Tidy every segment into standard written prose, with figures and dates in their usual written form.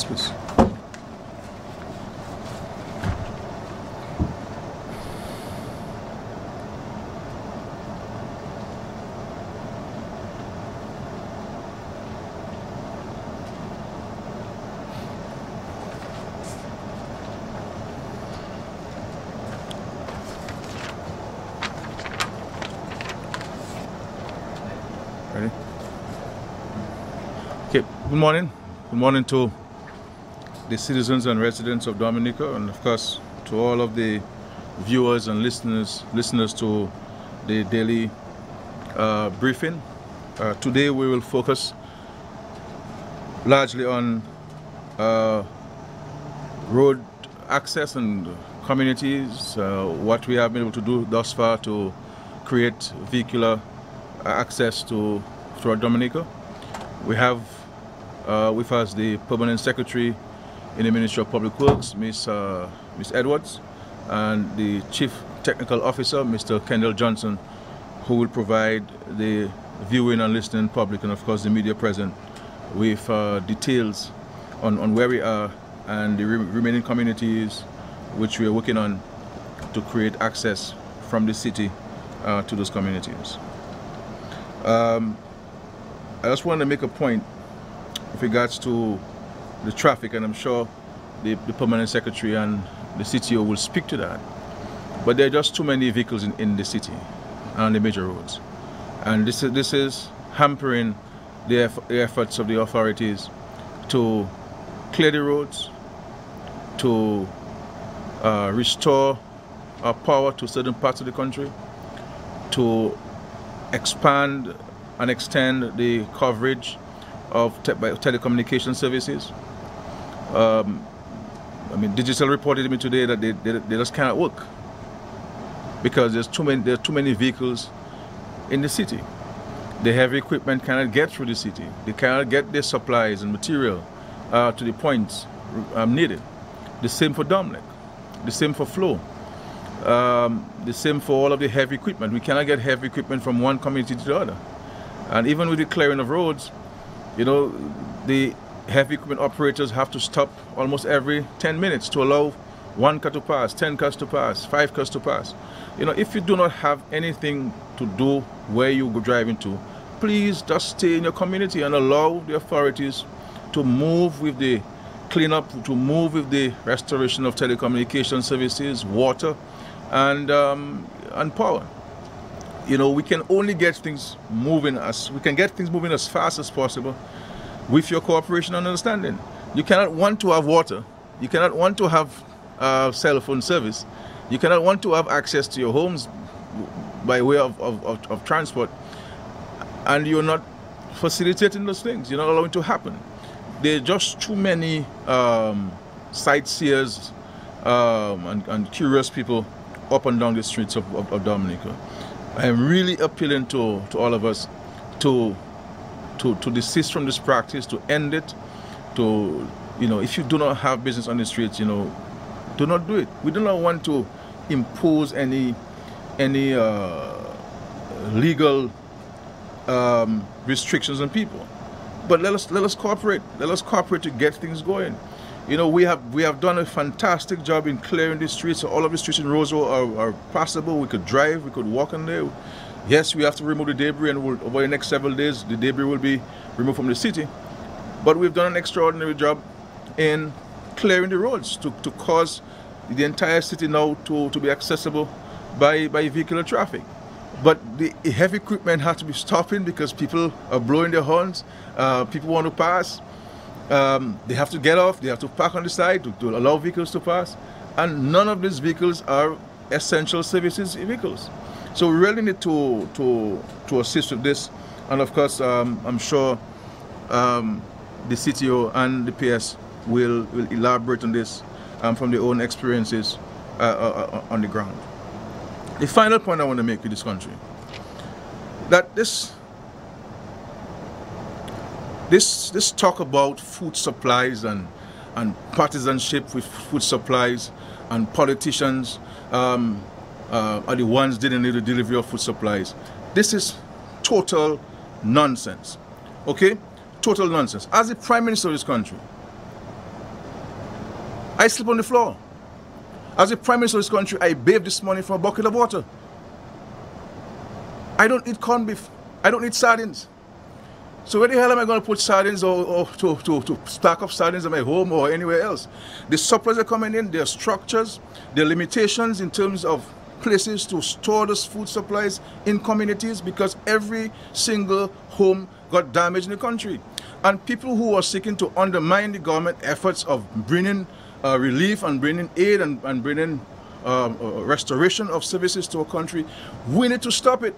Please. Ready? Okay, good morning. Good morning to the citizens and residents of Dominica, and of course to all of the viewers and listeners to the daily briefing. Today we will focus largely on road access and communities, what we have been able to do thus far to create vehicular access to throughout Dominica. We have with us the Permanent Secretary in the Ministry of Public Works, Miss Edwards, and the Chief Technical Officer, Mr. Kendall Johnson, who will provide the viewing and listening public, and of course the media present, with details on where we are and the remaining communities which we are working on to create access from the city to those communities. I just want to make a point with regards to the traffic, and I'm sure the Permanent Secretary and the CTO will speak to that. But there are just too many vehicles in the city on the major roads, and this is hampering the efforts of the authorities to clear the roads, to restore power to certain parts of the country, to expand and extend the coverage of telecommunication services. I mean, Digital reported to me today that they just cannot work because there are too many vehicles in the city. The heavy equipment cannot get through the city. They cannot get their supplies and material to the points needed. The same for Dominic, the same for Flow, the same for all of the heavy equipment. We cannot get heavy equipment from one community to the other. And even with the clearing of roads, you know, the heavy equipment operators have to stop almost every 10 minutes to allow 1 car to pass, 10 cars to pass, 5 cars to pass. You know, if you do not have anything to do where you go driving to, please just stay in your community and allow the authorities to move with the cleanup, to move with the restoration of telecommunication services, water, and power. You know, we can only get things moving as fast as possible with your cooperation and understanding. You cannot want to have water, you cannot want to have cell phone service, you cannot want to have access to your homes by way of transport, and you're not facilitating those things, you're not allowing it to happen. There are just too many sightseers and curious people up and down the streets of Dominica. I am really appealing to all of us to desist from this practice, to end it, to, you know, if you do not have business on the streets, you know, do not do it. We do not want to impose any legal restrictions on people. But let us cooperate. Let us cooperate to get things going. You know, we have done a fantastic job in clearing the streets. All of the streets in Roseville are passable. We could drive, we could walk on there. Yes, we have to remove the debris, and over the next several days, the debris will be removed from the city. But we've done an extraordinary job in clearing the roads to cause the entire city now to be accessible by vehicular traffic. But the heavy equipment has to be stopping because people are blowing their horns. People want to pass. They have to get off. They have to park on the side to allow vehicles to pass. And none of these vehicles are essential services vehicles. So we really need to assist with this. And of course, I'm sure the CTO and the PS will elaborate on this from their own experiences on the ground. The final point I want to make with this country, that this talk about food supplies and partisanship with food supplies and politicians are the ones dealing with the delivery of food supplies. This is total nonsense. Okay? Total nonsense. As the Prime Minister of this country, I sleep on the floor. As the Prime Minister of this country, I bathe this morning from a bucket of water. I don't eat corned beef. I don't eat sardines. So where the hell am I going to put sardines or to stack up sardines at my home or anywhere else? The supplies are coming in, there are structures, there are limitations in terms of places to store those food supplies in communities because every single home got damaged in the country. And people who are seeking to undermine the government efforts of bringing relief and bringing aid and bringing restoration of services to our country, we need to stop it.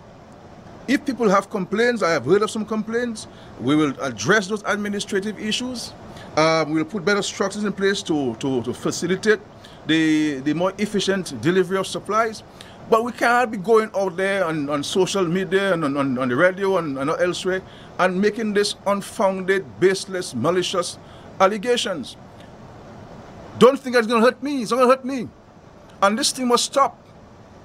If people have complaints, I have heard of some complaints, we will address those administrative issues. We will put better structures in place to facilitate the more efficient delivery of supplies. But we cannot be going out there on social media and on the radio and elsewhere and making this unfounded, baseless, malicious allegations. Don't think it's going to hurt me. It's not going to hurt me. And this thing must stop.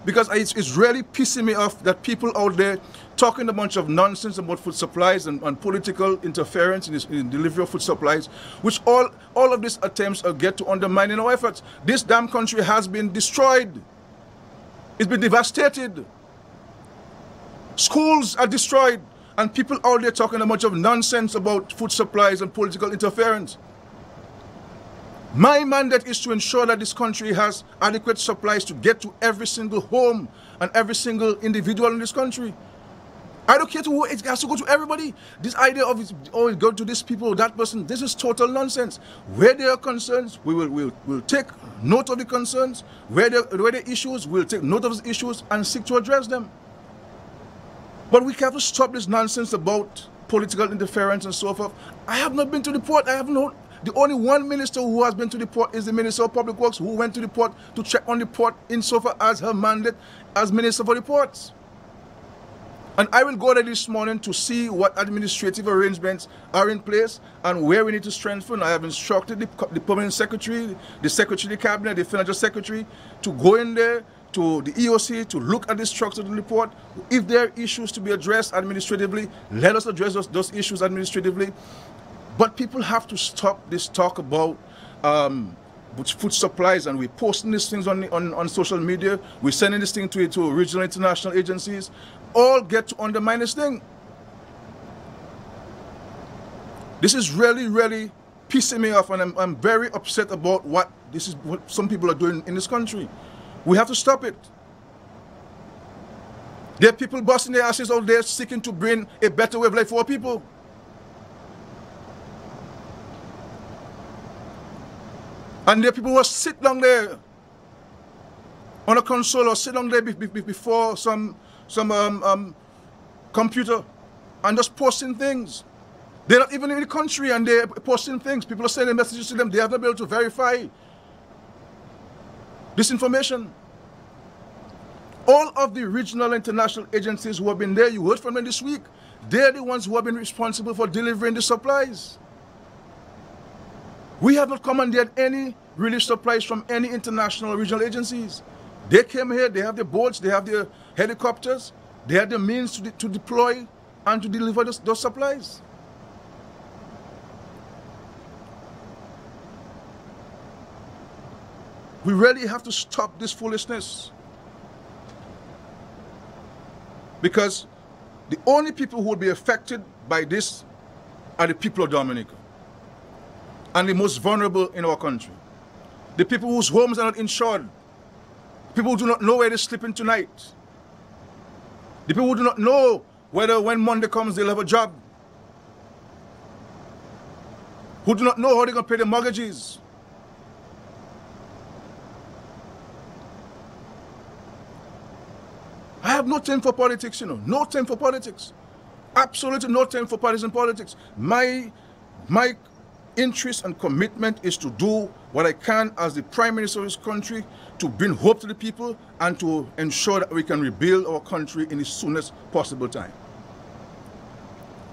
Because it's really pissing me off that people out there talking a bunch of nonsense about food supplies and political interference in the delivery of food supplies, which all of these attempts are get to undermining our efforts. This damn country has been destroyed. It's been devastated. Schools are destroyed, and people out there talking a bunch of nonsense about food supplies and political interference. My mandate is to ensure that this country has adequate supplies to get to every single home and every single individual in this country. I don't care to who, it has to go to everybody. This idea of it go to this people or that person, this is total nonsense. Where there are concerns, we'll take note of the concerns. Where there are issues, we'll take note of the issues and seek to address them. But we have to stop this nonsense about political interference and so forth. I have not been to the port. I have not. The only one minister who has been to the port is the Minister of Public Works, who went to the port to check on the port insofar as her mandate as Minister for the Ports. And I will go there this morning to see what administrative arrangements are in place and where we need to strengthen. I have instructed the Permanent Secretary, the Secretary of the Cabinet, the Financial Secretary to go in there to the EOC to look at the structure of the report. If there are issues to be addressed administratively, let us address those issues administratively. But people have to stop this talk about food supplies, and we're posting these things on social media. We're sending this thing to regional international agencies. All get to undermine this thing. This is really, really pissing me off, and I'm very upset about what some people are doing in this country. We have to stop it. There are people busting their asses out there seeking to bring a better way of life for our people. And there are people who sit down there on a console or sit down there before some computer and just posting things. They're not even in the country and they're posting things. People are sending messages to them. They have not been able to verify this information. All of the regional and international agencies who have been there, you heard from them this week, they're the ones who have been responsible for delivering the supplies. We have not commandeered any relief supplies from any international or regional agencies. They came here, they have the boats, they have the helicopters, they have the means to deploy and to deliver those supplies. We really have to stop this foolishness. Because the only people who will be affected by this are the people of Dominica. And the most vulnerable in our country. The people whose homes are not insured. People who do not know where they're sleeping tonight. The people who do not know whether when Monday comes they'll have a job. Who do not know how they're going to pay their mortgages. I have no time for politics, no time for politics. Absolutely no time for partisan politics. My interest and commitment is to do what I can as the Prime Minister of this country to bring hope to the people and to ensure that we can rebuild our country in the soonest possible time.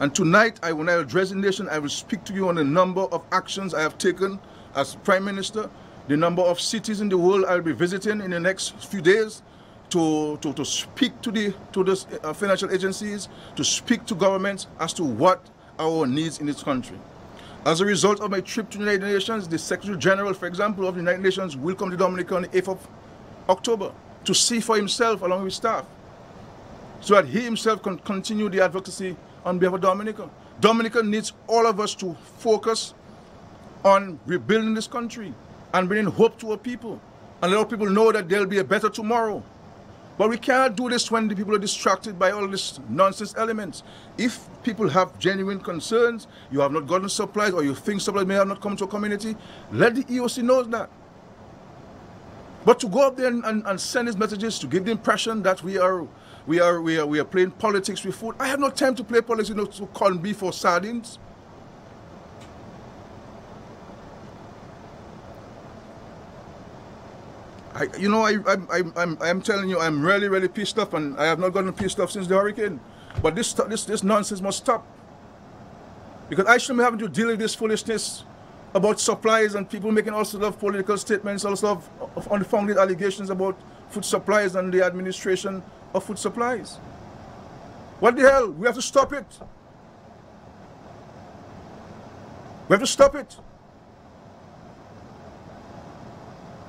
And tonight, when I address the nation, I will speak to you on a number of actions I have taken as Prime Minister, the number of cities in the world I'll be visiting in the next few days to speak to the financial agencies, to speak to governments as to what our needs in this country. As a result of my trip to the United Nations, the Secretary General, for example, of the United Nations will come to Dominica on the 8th of October to see for himself along with staff, so that he himself can continue the advocacy on behalf of Dominica. Dominica needs all of us to focus on rebuilding this country and bringing hope to our people and let our people know that there'll be a better tomorrow. But we cannot do this when the people are distracted by all these nonsense elements. If people have genuine concerns, you have not gotten supplies, or you think supplies may have not come to a community, let the EOC know that. But to go up there and send these messages to give the impression that we are playing politics with food, I have no time to play politics with corned beef or sardines. I'm telling you, I'm really, really pissed off, and I have not gotten pissed off since the hurricane. But this nonsense must stop. Because I shouldn't be having to deal with this foolishness about supplies and people making all sorts of political statements, all sorts of unfounded allegations about food supplies and the administration of food supplies. What the hell? We have to stop it. We have to stop it.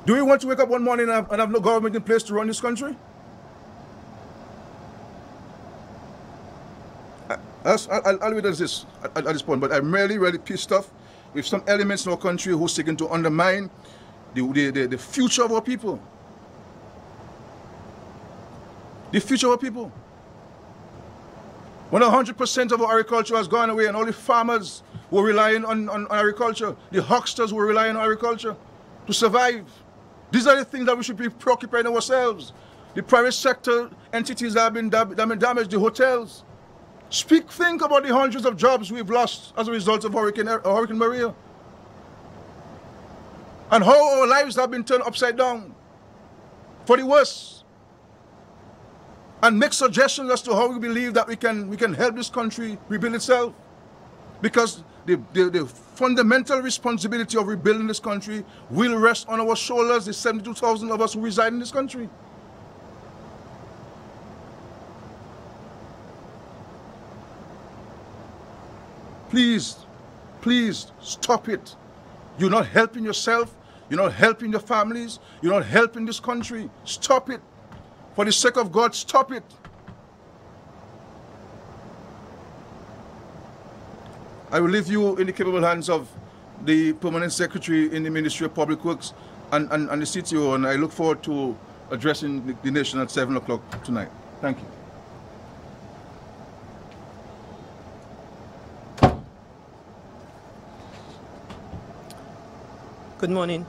Do we want to wake up one morning and have no government in place to run this country? I'll leave it at this at this point, but I'm really, really pissed off with some elements in our country who are seeking to undermine the future of our people. The future of our people. When 100% of our agriculture has gone away and all the farmers were relying on agriculture, the hucksters were relying on agriculture to survive. These are the things that we should be preoccupying ourselves. The private sector entities that have been damaged, the hotels. Think about the hundreds of jobs we've lost as a result of Hurricane Maria. And how our lives have been turned upside down for the worse. And make suggestions as to how we believe that we can help this country rebuild itself. Because the fundamental responsibility of rebuilding this country will rest on our shoulders, the 72,000 of us who reside in this country. Please, please stop it. You're not helping yourself, you're not helping your families, you're not helping this country. Stop it. For the sake of God, stop it. I will leave you in the capable hands of the Permanent Secretary in the Ministry of Public Works and the CTO, and I look forward to addressing the nation at 7 o'clock tonight. Thank you. Good morning.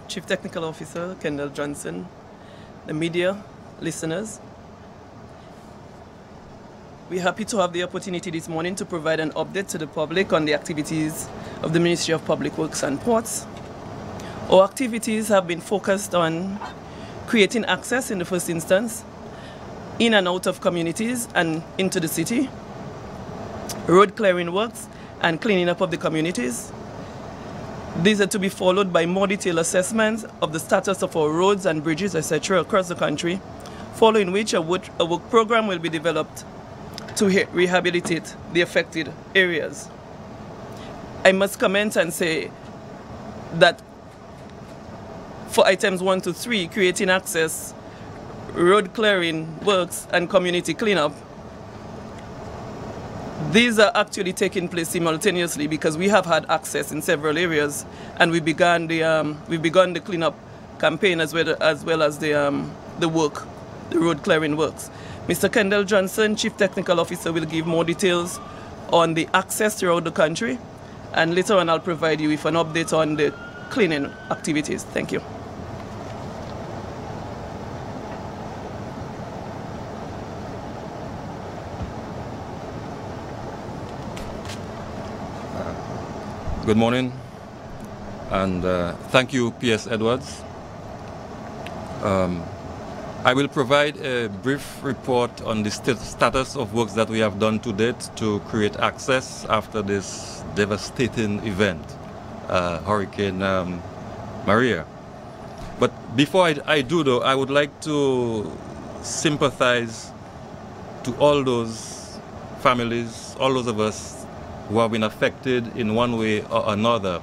Chief Technical Officer Kendall Johnson, the media, listeners. We're happy to have the opportunity this morning to provide an update to the public on the activities of the Ministry of Public Works and Ports. Our activities have been focused on creating access in the first instance, in and out of communities and into the city, road clearing works and cleaning up of the communities. These are to be followed by more detailed assessments of the status of our roads and bridges, etc. across the country, following which a work program will be developed to rehabilitate the affected areas. I must comment and say that for items 1 to 3, creating access, road clearing works and community cleanup, these are actually taking place simultaneously because we have had access in several areas, and we begun the cleanup campaign as well as the road clearing works. Mr. Kendall Johnson, Chief Technical Officer, will give more details on the access throughout the country, and later on I'll provide you with an update on the cleaning activities. Thank you. Good morning, and thank you, P.S. Edwards. I will provide a brief report on the status of works that we have done to date to create access after this devastating event, Hurricane Maria. But before I do though, I would like to sympathize to all those families, all those of us who have been affected in one way or another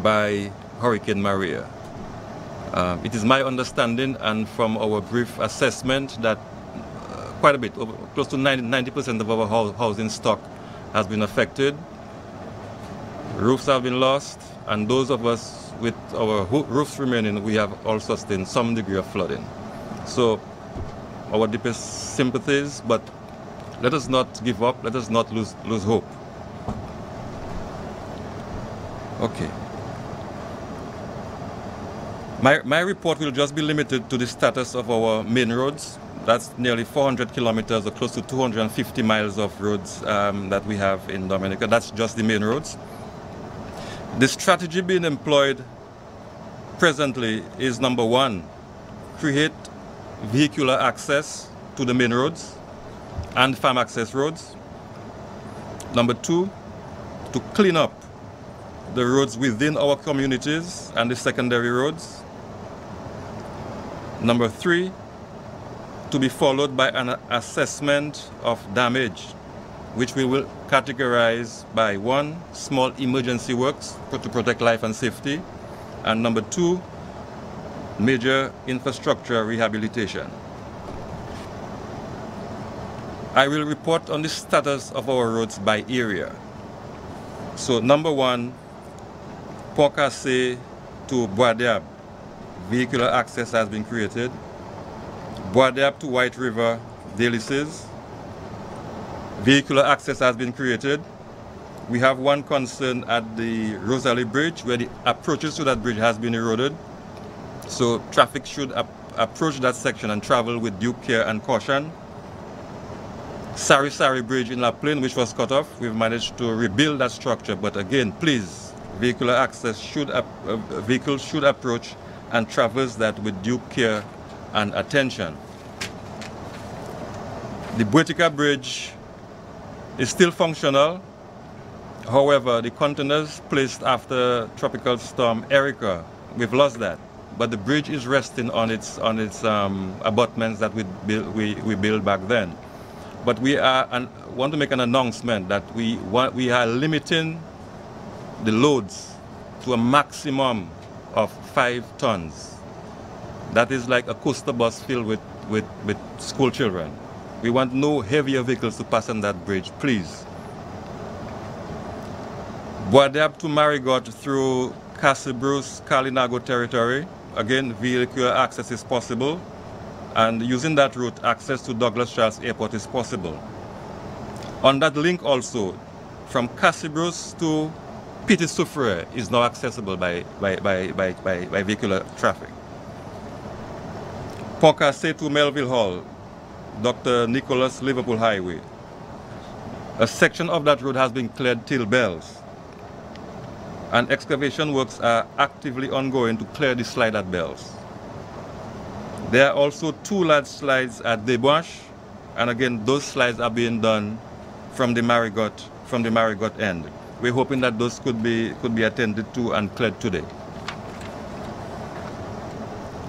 by Hurricane Maria. It is my understanding, and from our brief assessment, that quite a bit, close to 90% of our housing stock has been affected. Roofs have been lost, and those of us with our roofs remaining, we have all sustained some degree of flooding. So our deepest sympathies, but let us not give up, let us not lose hope. Okay. My report will just be limited to the status of our main roads. That's nearly 400 kilometers or close to 250 miles of roads that we have in Dominica. That's just the main roads. The strategy being employed presently is, number one, create vehicular access to the main roads and farm access roads. Number two, to clean up the roads within our communities and the secondary roads. Number three, to be followed by an assessment of damage, which we will categorize by one, small emergency works to protect life and safety, and number two, major infrastructure rehabilitation. I will report on the status of our roads by area. So number one, Port Cassé to Bois-d'Arbre, vehicular access has been created. Bois-d'Arbre to White River, Délices, vehicular access has been created. We have one concern at the Rosalie Bridge, where the approaches to that bridge has been eroded. So traffic should approach that section and travel with due care and caution. Sari Bridge in La Plaine, which was cut off, we've managed to rebuild that structure. But again, please, vehicular access vehicles should approach and traverse that with due care and attention. The Dominica Bridge is still functional. However, the containers placed after Tropical Storm Erica, we've lost that. But the bridge is resting on its abutments that we built back then. But we want to make an announcement that we are limiting the loads to a maximum of 5 tons. That is like a coaster bus filled with school children. We want no heavier vehicles to pass on that bridge, please. Bois-d'Arbre to Marigot through Cassibruce, Kalinago territory. Again, vehicular access is possible. And using that route, access to Douglas Charles Airport is possible. On that link also, from Cassibruce to Petit Soufrière is now accessible by vehicular traffic. Port Cassé to Melville Hall, Dr. Nicholas Liverpool Highway. A section of that road has been cleared till Bells, and excavation works are actively ongoing to clear the slide at Bells. There are also 2 large slides at Desbois, and again, those slides are being done from the Marigot end. We're hoping that those could be attended to and cleared today.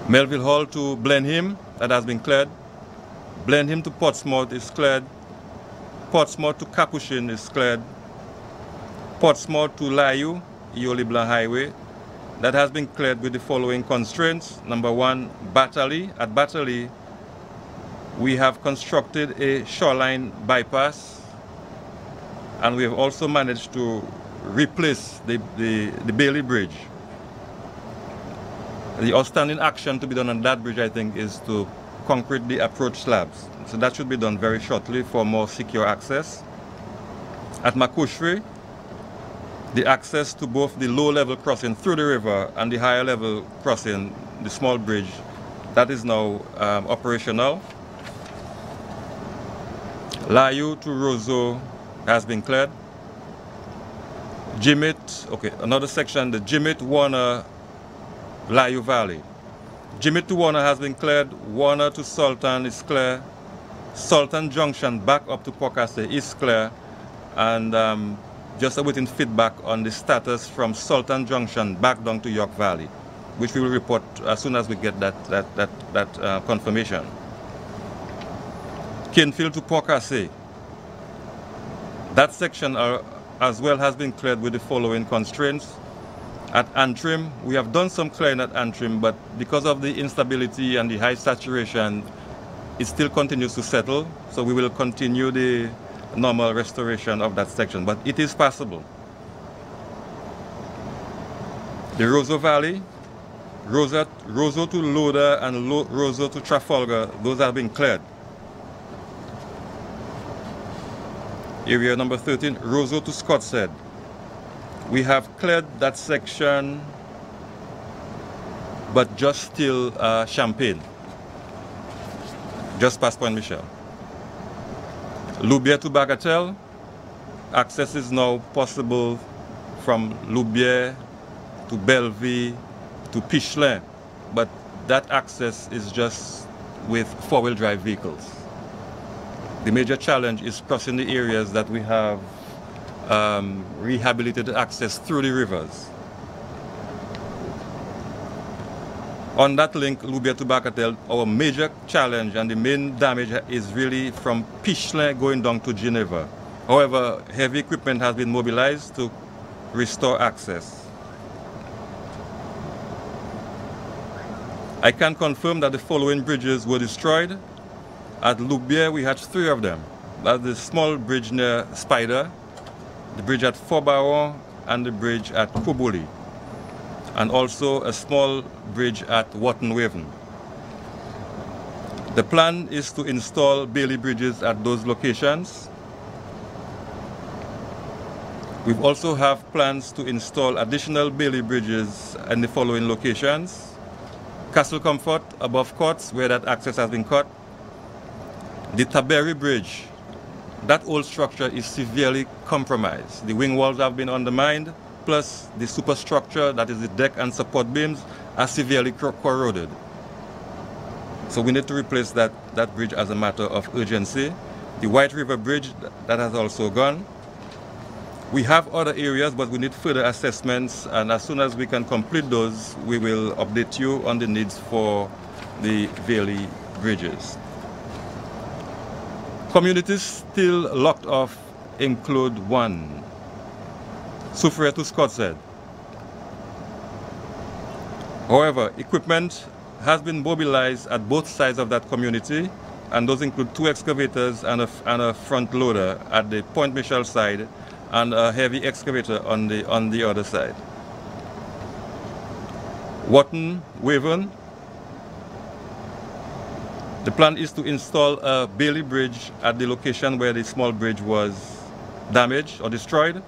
Melville Hall to Blenheim, that has been cleared. Blenheim to Portsmouth is cleared. Portsmouth to Capuchin is cleared. Portsmouth to Layou, Yoli Blanc Highway, that has been cleared with the following constraints. Number one, Batali. At Batali, we have constructed a shoreline bypass, and we have also managed to replace the Bailey Bridge. The outstanding action to be done on that bridge, I think, is to concrete the approach slabs. So that should be done very shortly for more secure access. At Makushri, the access to both the low-level crossing through the river and the higher-level crossing, the small bridge, that is now operational. Layou to Roseau has been cleared. Jimit, okay, another section, the Jimit, Warner, Layou Valley. Jimit to Warner has been cleared. Warner to Sultan is clear. Sultan Junction back up to Port Cassé is clear. And just awaiting feedback on the status from Sultan Junction back down to York Valley, which we will report as soon as we get that confirmation. Kinfield to Port Cassé. That section as well has been cleared with the following constraints. At Antrim, we have done some clearing at Antrim, but because of the instability and the high saturation, it still continues to settle. So we will continue the normal restoration of that section, but it is passable. The Roseau Valley, Roseau to Loda and Roseau to Trafalgar, those have been cleared. Area number 13, Roseau to Scotshead. We have cleared that section, but just still Champagne, just past Point Michel. Loubier to Bagatelle, access is now possible from Loubier to Belleville to Pichelin, but that access is just with four-wheel drive vehicles. The major challenge is crossing the areas that we have rehabilitated access through the rivers. On that link, Loubier to Bagatelle, our major challenge and the main damage is really from Pichelin going down to Geneva. However, heavy equipment has been mobilized to restore access. I can confirm that the following bridges were destroyed. At Loubier, we had 3 of them. That's the small bridge near Spider, the bridge at Fort-Baron, and the bridge at Koboli, and also a small bridge at Watton-Waven. The plan is to install Bailey bridges at those locations. We also have plans to install additional Bailey bridges in the following locations. Castle Comfort above Courts, where that access has been cut. The Taberry Bridge, that old structure is severely compromised. The wing walls have been undermined, plus the superstructure, that is the deck and support beams, are severely corroded. So we need to replace that bridge as a matter of urgency. The White River Bridge, that has also gone. We have other areas, but we need further assessments, and as soon as we can complete those, we will update you on the needs for the Bailey bridges. Communities still locked off include 1, Soufriere to Scotshead. However, equipment has been mobilized at both sides of that community, and those include 2 excavators and a front loader at the Point Michel side, and a heavy excavator on the other side. Watton-Waven, the plan is to install a Bailey bridge at the location where the small bridge was damaged or destroyed,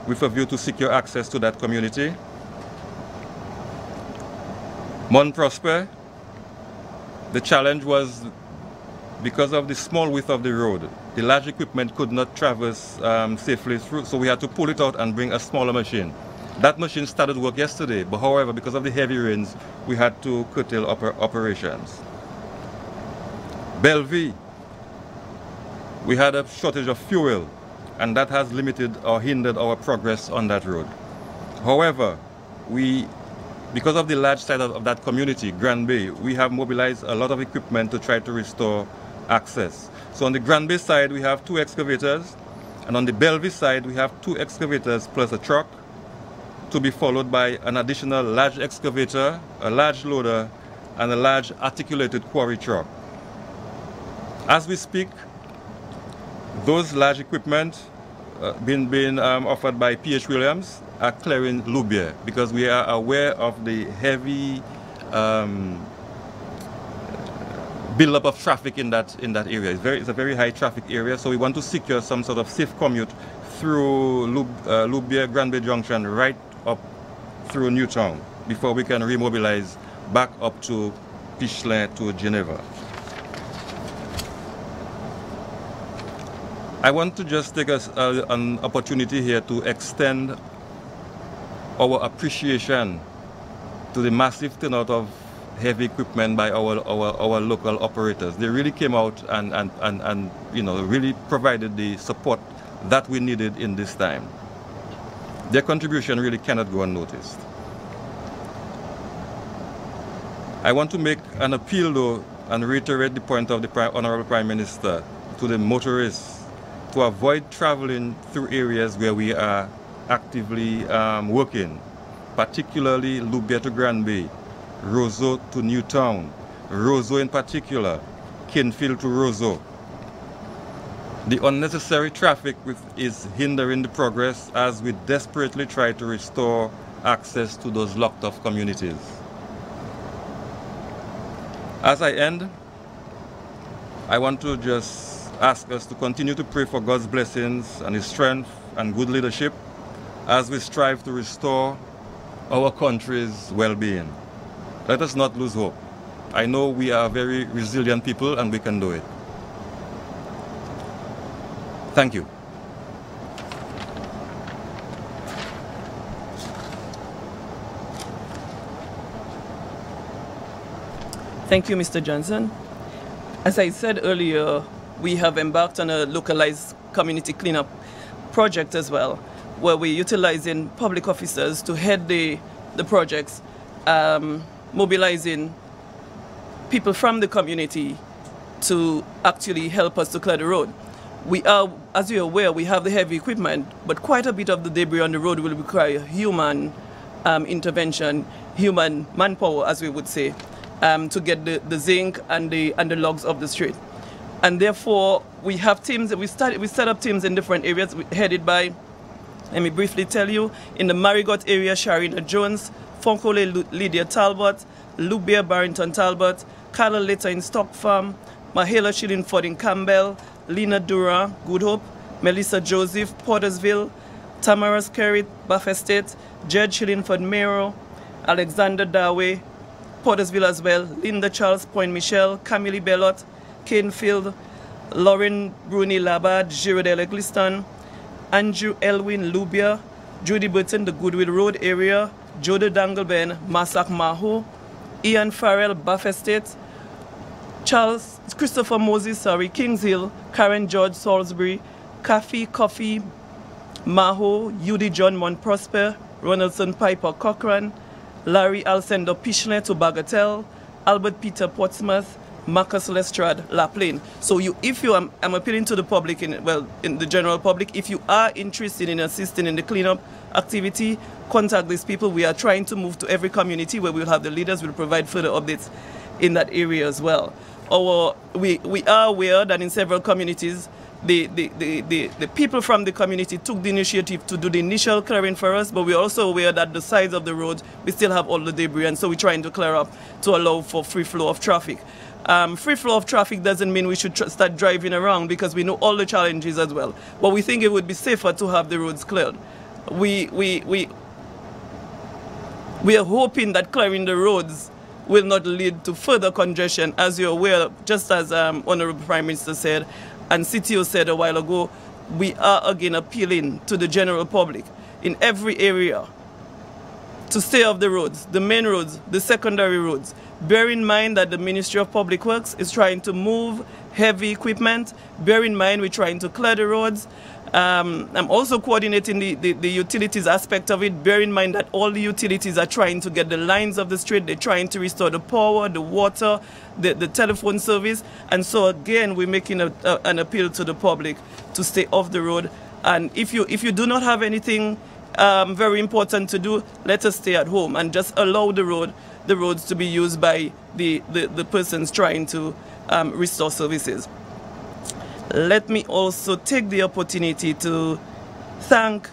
with a view to secure access to that community. Mont Prosper, the challenge was because of the small width of the road. The large equipment could not traverse safely through, so we had to pull it out and bring a smaller machine. That machine started work yesterday, but however, because of the heavy rains, we had to curtail operations. Belleville, we had a shortage of fuel, and that has limited or hindered our progress on that road. However, because of the large size of that community, Grand Bay, we have mobilized a lot of equipment to try to restore access. So on the Grand Bay side, we have 2 excavators, and on the Belleville side, we have 2 excavators plus a truck, to be followed by an additional large excavator, a large loader, and a large articulated quarry truck. As we speak, those large equipment being offered by P.H. Williams are clearing Loubier, because we are aware of the heavy build-up of traffic in that area. It's a very high traffic area, so we want to secure some sort of safe commute through Loubier Grand Bay Junction right up through Newtown before we can remobilize back up to Pichelin to Geneva. I want to just take an opportunity here to extend our appreciation to the massive turnout of heavy equipment by our local operators. They really came out and really provided the support that we needed in this time. Their contribution really cannot go unnoticed. I want to make an appeal though and reiterate the point of the Honorable Prime Minister to the motorists to avoid traveling through areas where we are actively working, particularly Lubia to Granby, Roseau to Newtown, Roseau in particular, Kinfield to Roseau. The unnecessary traffic is hindering the progress as we desperately try to restore access to those locked off communities. As I end, I want to just ask us to continue to pray for God's blessings and His strength and good leadership as we strive to restore our country's well-being. Let us not lose hope. I know we are very resilient people and we can do it. Thank you. Thank you, Mr. Johnson. As I said earlier, we have embarked on a localized community cleanup project as well, where we're utilizing public officers to head the projects, mobilizing people from the community to actually help us to clear the road. We are, as you're aware, we have the heavy equipment, but quite a bit of the debris on the road will require human intervention, human manpower, as we would say, to get the zinc and the logs of the street. And therefore, we have teams. We set up teams in different areas headed by, let me briefly tell you, in the Marigot area, Sharina Jones, Fonkole Lydia Talbot, Lubia Barrington Talbot, Carla Litter in Stock Farm, Mahela Shillingford in Campbell, Lena Dura, Good Hope, Melissa Joseph, Portersville, Tamara Skerrit, Bath Estate, Jed Shillingford Mero, Alexander Darway, Portersville as well, Linda Charles, Point Michelle, Camille Bellot, Canefield, Lauren Bruni Labad, Girardel Egliston, Andrew Elwin Lubia, Judy Burton, the Goodwill Road area, Joda Dangleben, Masak Maho, Ian Farrell, Bath Estate, Christopher Moses, Kings Hill, Karen George Salisbury, Coffee Maho, Judy John Mont Prosper, Ronaldson Piper Cochran, Larry Alcendo Pichler to Bagatelle, Albert Peter Portsmouth, Marcus Lestrade, La Plaine. So I'm appealing to the public, in the general public, if you are interested in assisting in the cleanup activity, contact these people. We are trying to move to every community where we'll have the leaders, we'll provide further updates in that area as well. We are aware that in several communities, the people from the community took the initiative to do the initial clearing for us, but we're also aware that the sides of the road, we still have all the debris, and so we're trying to clear up to allow for free flow of traffic. Free flow of traffic doesn't mean we should start driving around, because we know all the challenges as well. But we think it would be safer to have the roads cleared. We are hoping that clearing the roads will not lead to further congestion. As you're aware, just as Honorable Prime Minister said, and CTO said a while ago, we are again appealing to the general public in every area to stay off the roads, the main roads, the secondary roads. Bear in mind that the Ministry of Public Works is trying to move heavy equipment. Bear in mind we're trying to clear the roads. I'm also coordinating the utilities aspect of it. Bear in mind that all the utilities are trying to get the lines of the street. They're trying to restore the power, the water, the telephone service. And so again, we're making an appeal to the public to stay off the road. And if you do not have anything very important to do, let us stay at home and just allow the roads to be used by the persons trying to restore services. Let me also take the opportunity to thank,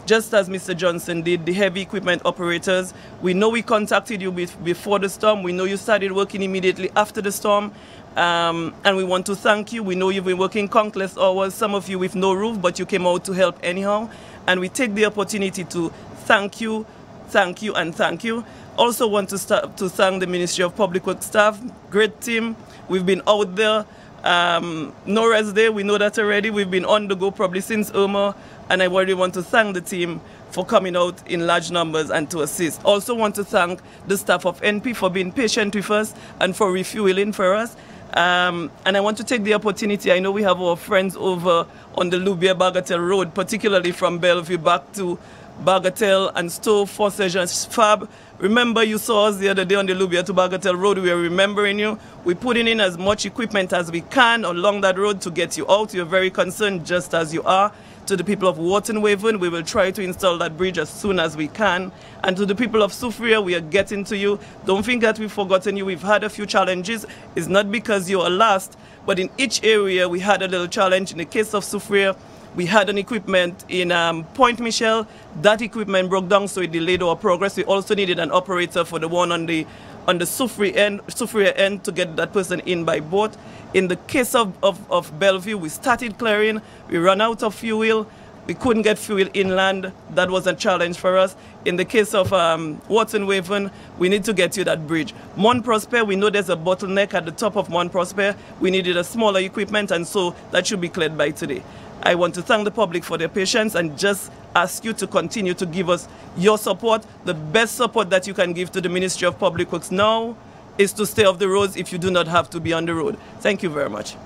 just as Mr. Johnson did, the heavy equipment operators. We know we contacted you before the storm. We know you started working immediately after the storm. And we want to thank you. We know you've been working countless hours, some of you with no roof, but you came out to help anyhow. And we take the opportunity to thank you, and thank you. Also want to thank the Ministry of Public Works staff. Great team. We've been out there. No rest day, we know that already. We've been on the go probably since Irma, and I really want to thank the team for coming out in large numbers and to assist. Also want to thank the staff of NP for being patient with us and for refueling for us. And I want to take the opportunity, I know we have our friends over on the Lubia Bagatelle Road, particularly from Bellevue back to Bagatelle and Stowe, Forsage and Fab. Remember, you saw us the other day on the Lubia to Bagatelle Road. We are remembering you. We're putting in as much equipment as we can along that road to get you out. You're very concerned, just as you are. To the people of Wharton Waven, we will try to install that bridge as soon as we can. And to the people of Soufriere, we are getting to you. Don't think that we've forgotten you. We've had a few challenges. It's not because you are last, but in each area we had a little challenge. In the case of Soufriere, we had an equipment in Point Michel. That equipment broke down, so it delayed our progress. We also needed an operator for the one on the Soufriere end to get that person in by boat. In the case of Bellevue, we started clearing. We ran out of fuel. We couldn't get fuel inland. That was a challenge for us. In the case of Wharton Waven, we need to get you that bridge. Mont Prosper, we know there's a bottleneck at the top of Mont Prosper. We needed a smaller equipment, and so that should be cleared by today. I want to thank the public for their patience and just ask you to continue to give us your support. The best support that you can give to the Ministry of Public Works now is to stay off the roads if you do not have to be on the road. Thank you very much.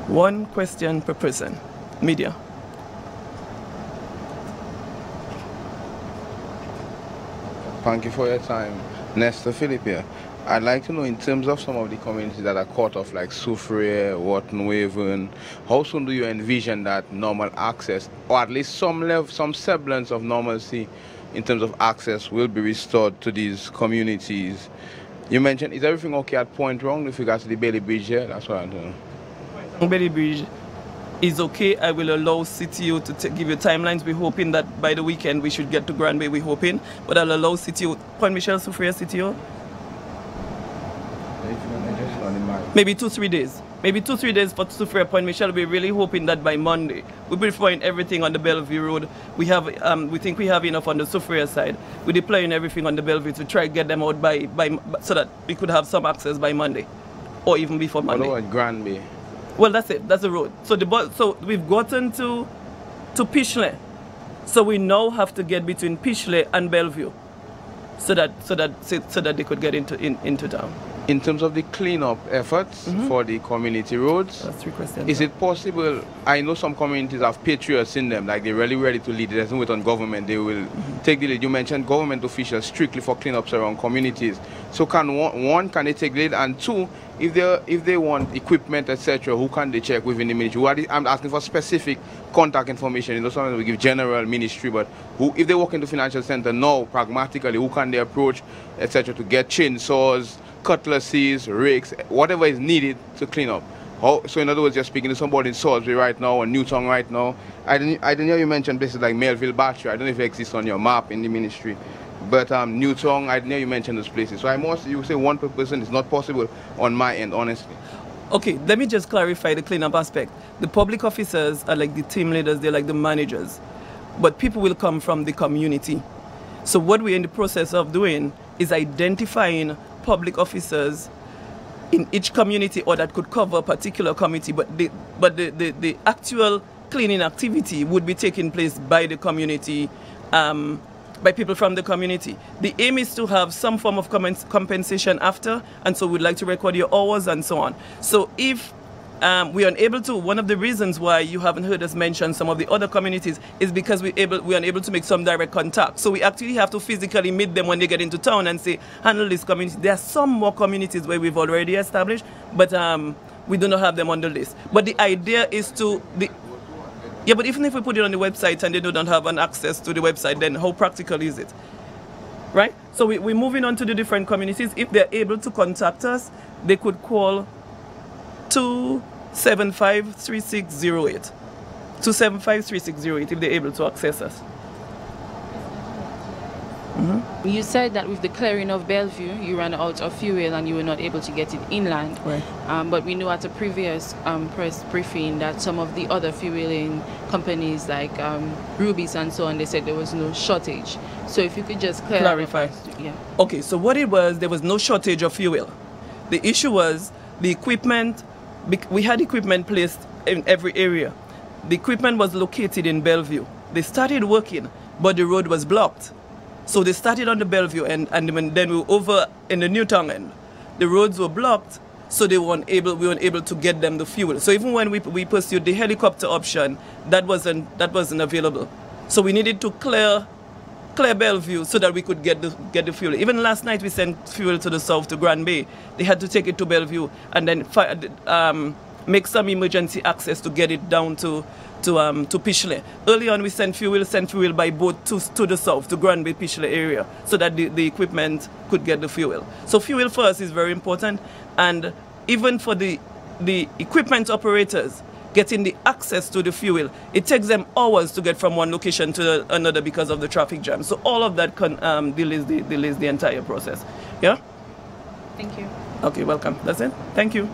One question per person. Media. Thank you for your time. Nestor Philip here. I'd like to know, in terms of some of the communities that are cut off, like Soufriere, Wharton Waven, how soon do you envision that normal access, or at least some level, some semblance of normalcy in terms of access, will be restored to these communities? You mentioned, is everything okay at Point Wrong with regards to the Bailey Bridge here? That's what I'm doing. Bailey Bridge is okay. I will allow CTO to give you timelines. We're hoping that by the weekend we should get to Grand Bay, we're hoping. But I'll allow CTO, Point Michel, Soufriere, CTO. Maybe 2-3 days. Maybe 2-3 days for Soufriere, Point Michel. We're really hoping that by Monday we'll be deploying everything on the Bellevue Road. We think we have enough on the Soufriere side. We're deploying everything on the Bellevue to try to get them out by so that we could have some access by Monday, or even before Monday. What about Grand Bay? Well, that's it. That's the road. So we've gotten to Pichelay. So we now have to get between Pichelay and Bellevue, so that they could get into town. In terms of the cleanup efforts for the community roads, that's 3 questions. Is it possible? I know some communities have patriots in them, like they're really ready to lead. They doesn't wait on government. They will take the lead. You mentioned government officials strictly for cleanups around communities. So can can they take the lead? And 2, if they want equipment, etc., who can they check within the ministry? I'm asking for specific contact information. You know, sometimes we give general ministry, but if they walk into financial center now, pragmatically, who can they approach, etc., to get chainsaws, cutlasses, rakes, whatever is needed to clean up? So in other words, you're speaking to somebody in Salisbury right now, or Newtown right now. I didn't hear you mention places like Melville, Battery. I don't know if it exists on your map in the ministry. But Newtown, I didn't hear you mention those places. So you say one per person is not possible on my end, honestly. Okay, let me just clarify the cleanup aspect. The public officers are like the team leaders, they're like the managers. But people will come from the community. So what we're in the process of doing is identifying public officers in each community, or that could cover a particular community, but the actual cleaning activity would be taking place by the community, by people from the community. The aim is to have some form of compensation after, and so we'd like to record your hours and so on. So if we're unable to, one of the reasons why you haven't heard us mention some of the other communities is because we're unable to make some direct contact. So we actually have to physically meet them when they get into town and say, handle this community. There are some more communities where we've already established, but we do not have them on the list. But the idea is to... Yeah, but even if we put it on the website and they don't have an access to the website, then how practical is it? Right? So we're moving on to the different communities. If they're able to contact us, they could call 275-3608. 275-3608 if they're able to access us. You said that with the clearing of Bellevue, you ran out of fuel and you were not able to get it inland. Right. But we knew at a previous press briefing that some of the other fueling companies like Ruby's and so on, they said there was no shortage. So if you could just clarify. Yeah. Okay, so what it was, there was no shortage of fuel. The issue was the equipment. We had equipment placed in every area. The equipment was located in Bellevue. They started working, but the road was blocked. So they started on the Bellevue end, and then we were over in the Newtown end. The roads were blocked, so we weren't able to get them the fuel. So even when we pursued the helicopter option, that wasn't available. So we needed to clear Bellevue so that we could get the fuel. Even last night we sent fuel to the south to Grand Bay. They had to take it to Bellevue and then make some emergency access to get it down to Pishley. Early on we sent fuel by boat to the south, to Grand Bay, Pishley area, so that the equipment could get the fuel. So fuel for us is very important, and even for the equipment operators, getting the access to the fuel, it takes them hours to get from one location to another because of the traffic jam. So all of that delays the entire process. Yeah? Thank you. Okay, welcome. That's it. Thank you.